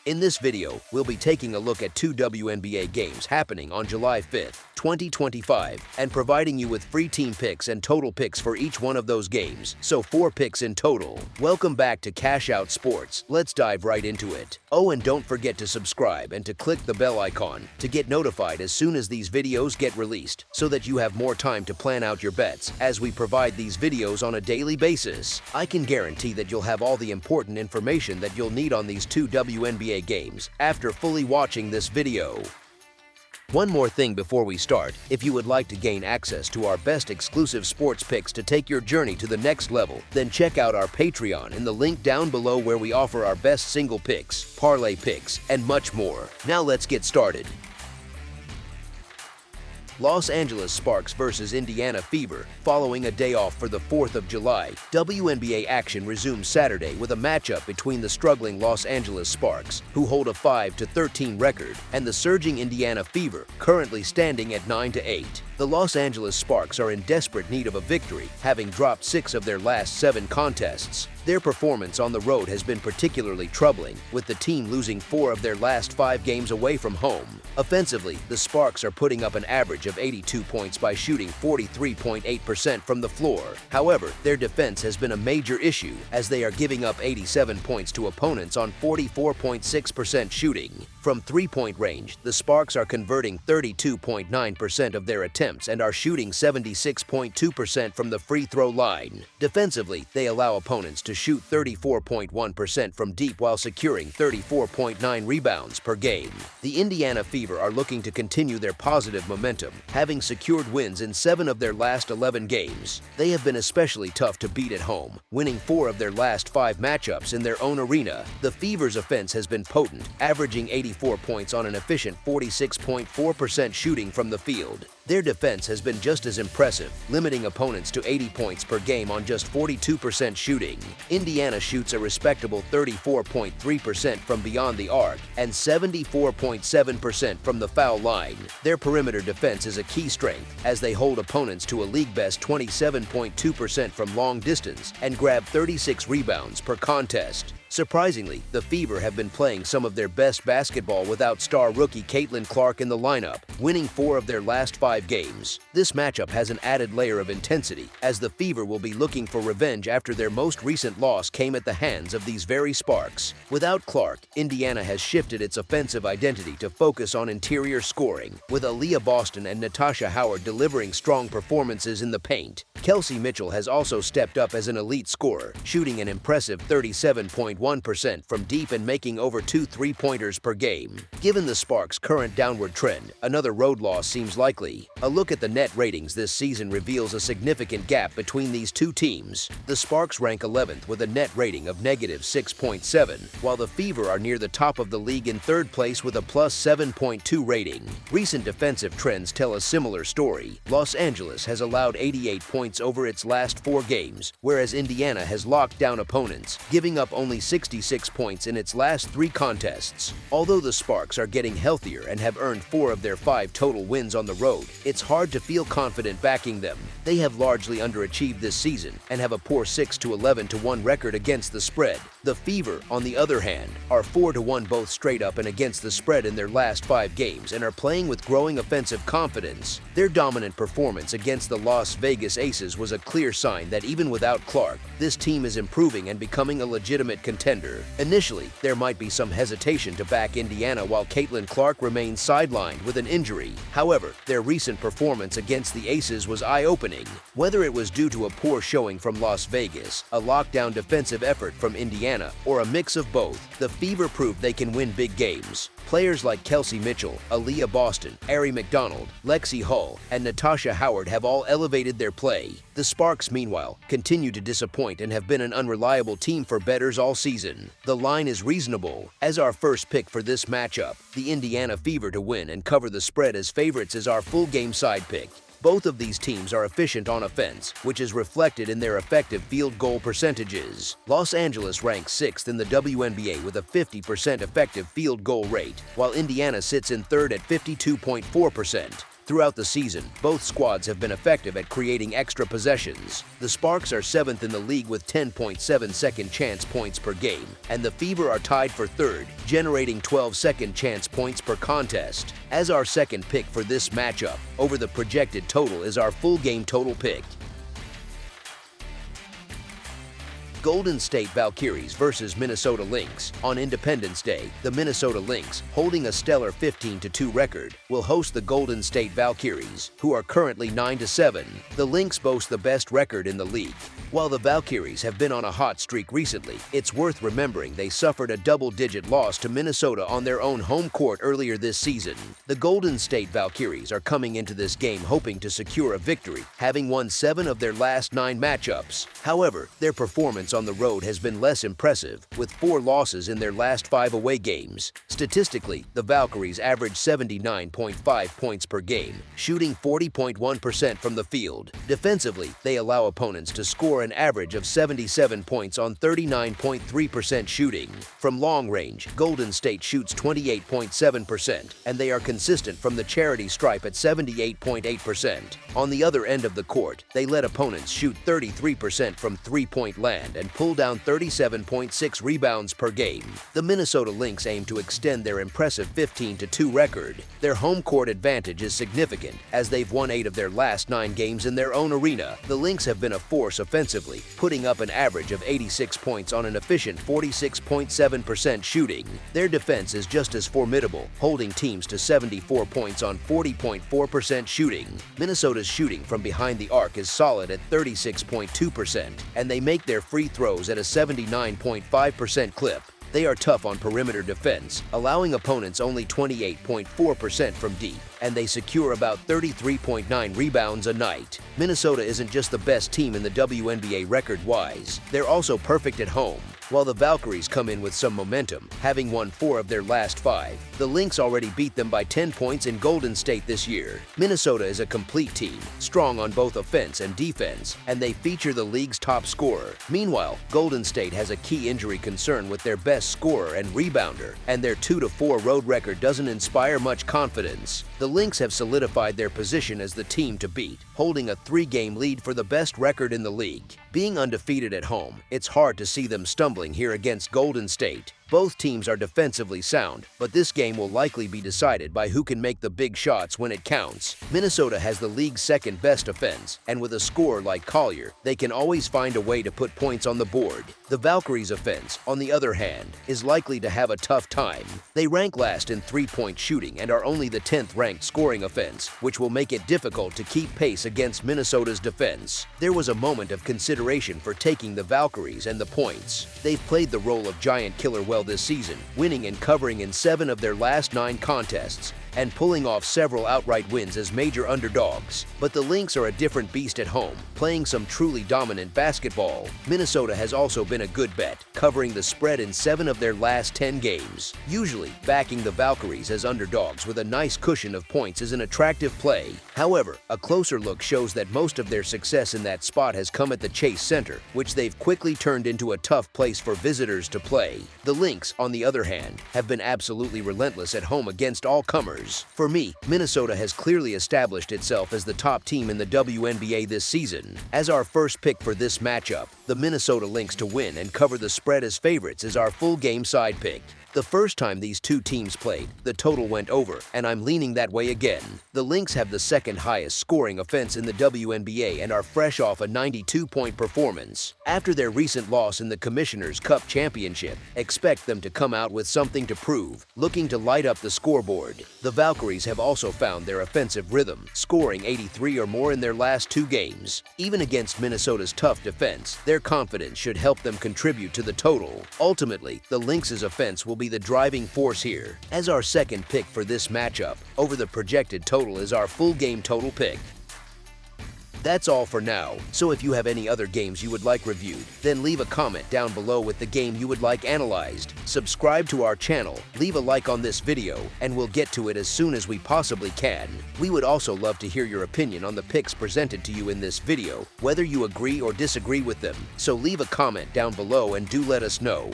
In this video, we'll be taking a look at two WNBA games happening on July 5th, 2025, and providing you with free team picks and total picks for each one of those games, so 4 picks in total. Welcome back to Cash Out Sports. Let's dive right into it. Oh, and don't forget to subscribe and to click the bell icon to get notified as soon as these videos get released, so that you have more time to plan out your bets as we provide these videos on a daily basis. I can guarantee that you'll have all the important information that you'll need on these two WNBA games after fully watching this video. One more thing before we start, if you would like to gain access to our best exclusive sports picks to take your journey to the next level, then check out our Patreon in the link down below where we offer our best single picks, parlay picks, and much more. Now let's get started. Los Angeles Sparks versus Indiana Fever. Following a day off for the 4th of July, WNBA action resumes Saturday with a matchup between the struggling Los Angeles Sparks, who hold a 5-13 record, and the surging Indiana Fever, currently standing at 9-8. The Los Angeles Sparks are in desperate need of a victory, having dropped 6 of their last 7 contests. Their performance on the road has been particularly troubling, with the team losing 4 of their last 5 games away from home. Offensively, the Sparks are putting up an average of 82 points by shooting 43.8% from the floor. However, their defense has been a major issue, as they are giving up 87 points to opponents on 44.6% shooting. From three-point range, the Sparks are converting 32.9% of their attempts and are shooting 76.2% from the free throw line. Defensively, they allow opponents to shoot 34.1% from deep while securing 34.9 rebounds per game. The Indiana Fever are looking to continue their positive momentum, having secured wins in 7 of their last 11 games. They have been especially tough to beat at home, winning 4 of their last 5 matchups in their own arena. The Fever's offense has been potent, averaging 84 points on an efficient 46.4% shooting from the field. Their defense has been just as impressive, limiting opponents to 80 points per game on just 42% shooting. Indiana shoots a respectable 34.3% from beyond the arc and 74.7% from the foul line. Their perimeter defense is a key strength, as they hold opponents to a league-best 27.2% from long distance and grab 36 rebounds per contest. Surprisingly, the Fever have been playing some of their best basketball without star rookie Caitlin Clark in the lineup, winning 4 of their last 5 games. This matchup has an added layer of intensity, as the Fever will be looking for revenge after their most recent loss came at the hands of these very Sparks. Without Clark, Indiana has shifted its offensive identity to focus on interior scoring, with Aaliyah Boston and Natasha Howard delivering strong performances in the paint. Kelsey Mitchell has also stepped up as an elite scorer, shooting an impressive 37.1% from deep and making over 2 3-pointers per game. Given the Sparks' current downward trend, another road loss seems likely. A look at the net ratings this season reveals a significant gap between these two teams. The Sparks rank 11th with a net rating of -6.7, while the Fever are near the top of the league in 3rd place with a +7.2 rating. Recent defensive trends tell a similar story. Los Angeles has allowed 88 points over its last 4 games, whereas Indiana has locked down opponents, giving up only 66 points in its last 3 contests. Although the Sparks are getting healthier and have earned 4 of their 5 total wins on the road, it's hard to feel confident backing them. They have largely underachieved this season and have a poor 6-11-1 record against the spread. The Fever, on the other hand, are 4-1 both straight up and against the spread in their last 5 games and are playing with growing offensive confidence. Their dominant performance against the Las Vegas Aces was a clear sign that even without Clark, this team is improving and becoming a legitimate contender. Initially, there might be some hesitation to back Indiana while Caitlin Clark remains sidelined with an injury. However, their recent performance against the Aces was eye-opening. Whether it was due to a poor showing from Las Vegas, a lockdown defensive effort from Indiana, or a mix of both, the Fever proved they can win big games. Players like Kelsey Mitchell, Aaliyah Boston, Ari McDonald, Lexi Hull, and Natasha Howard have all elevated their play. The Sparks, meanwhile, continue to disappoint and have been an unreliable team for bettors all season. The line is reasonable. As our first pick for this matchup, the Indiana Fever to win and cover the spread as favorites is our full game side pick. Both of these teams are efficient on offense, which is reflected in their effective field goal percentages. Los Angeles ranks 6th in the WNBA with a 50% effective field goal rate, while Indiana sits in 3rd at 52.4%. Throughout the season, both squads have been effective at creating extra possessions. The Sparks are 7th in the league with 10.7 second chance points per game, and the Fever are tied for 3rd, generating 12 second chance points per contest. As our second pick for this matchup, over the projected total is our full game total pick. Golden State Valkyries versus Minnesota Lynx. On Independence Day, the Minnesota Lynx, holding a stellar 15-2 record, will host the Golden State Valkyries, who are currently 9-7. The Lynx boast the best record in the league. While the Valkyries have been on a hot streak recently, it's worth remembering they suffered a double-digit loss to Minnesota on their own home court earlier this season. The Golden State Valkyries are coming into this game hoping to secure a victory, having won 7 of their last 9 matchups. However, their performance on the road has been less impressive, with 4 losses in their last 5 away games. Statistically, the Valkyries average 79.5 points per game, shooting 40.1% from the field. Defensively, they allow opponents to score an average of 77 points on 39.3% shooting. From long range, Golden State shoots 28.7%, and they are consistent from the charity stripe at 78.8%. On the other end of the court, they let opponents shoot 33% from three-point land and pull down 37.6 rebounds per game. The Minnesota Lynx aim to extend their impressive 15-2 record. Their home court advantage is significant, as they've won 8 of their last 9 games in their own arena. The Lynx have been a force offensively, putting up an average of 86 points on an efficient 46.7% shooting. Their defense is just as formidable, holding teams to 74 points on 40.4% shooting. Minnesota's shooting from behind the arc is solid at 36.2%, and they make their free throws at a 79.5% clip. They are tough on perimeter defense, allowing opponents only 28.4% from deep, and they secure about 33.9 rebounds a night. Minnesota isn't just the best team in the WNBA record-wise, they're also perfect at home. While the Valkyries come in with some momentum, having won 4 of their last 5, the Lynx already beat them by 10 points in Golden State this year. Minnesota is a complete team, strong on both offense and defense, and they feature the league's top scorer. Meanwhile, Golden State has a key injury concern with their best scorer and rebounder, and their 2-4 road record doesn't inspire much confidence. The Lynx have solidified their position as the team to beat, holding a 3-game lead for the best record in the league. Being undefeated at home, it's hard to see them stumbling here against Golden State. Both teams are defensively sound, but this game will likely be decided by who can make the big shots when it counts. Minnesota has the league's second best offense, and with a scorer like Collier, they can always find a way to put points on the board. The Valkyries' offense, on the other hand, is likely to have a tough time. They rank last in three-point shooting and are only the 10th ranked scoring offense, which will make it difficult to keep pace against Minnesota's defense. There was a moment of consideration for taking the Valkyries and the points. They've played the role of giant killer well this season, winning and covering in 7 of their last 9 contests, and pulling off several outright wins as major underdogs. But the Lynx are a different beast at home, playing some truly dominant basketball. Minnesota has also been a good bet, covering the spread in 7 of their last 10 games. Usually, backing the Valkyries as underdogs with a nice cushion of points is an attractive play. However, a closer look shows that most of their success in that spot has come at the Chase Center, which they've quickly turned into a tough place for visitors to play. The Lynx, on the other hand, have been absolutely relentless at home against all comers. For me, Minnesota has clearly established itself as the top team in the WNBA this season. As our first pick for this matchup, the Minnesota Lynx to win and cover the spread as favorites is our full game side pick. The first time these two teams played, the total went over, and I'm leaning that way again. The Lynx have the second highest scoring offense in the WNBA and are fresh off a 92-point performance. After their recent loss in the Commissioner's Cup Championship, expect them to come out with something to prove, looking to light up the scoreboard. The Valkyries have also found their offensive rhythm, scoring 83 or more in their last 2 games. Even against Minnesota's tough defense, their confidence should help them contribute to the total. Ultimately, the Lynx's offense will be the driving force here. As our second pick for this matchup, over the projected total is our full game total pick. That's all for now, so if you have any other games you would like reviewed, then leave a comment down below with the game you would like analyzed. Subscribe to our channel, leave a like on this video, and we'll get to it as soon as we possibly can. We would also love to hear your opinion on the picks presented to you in this video, whether you agree or disagree with them, so leave a comment down below and do let us know.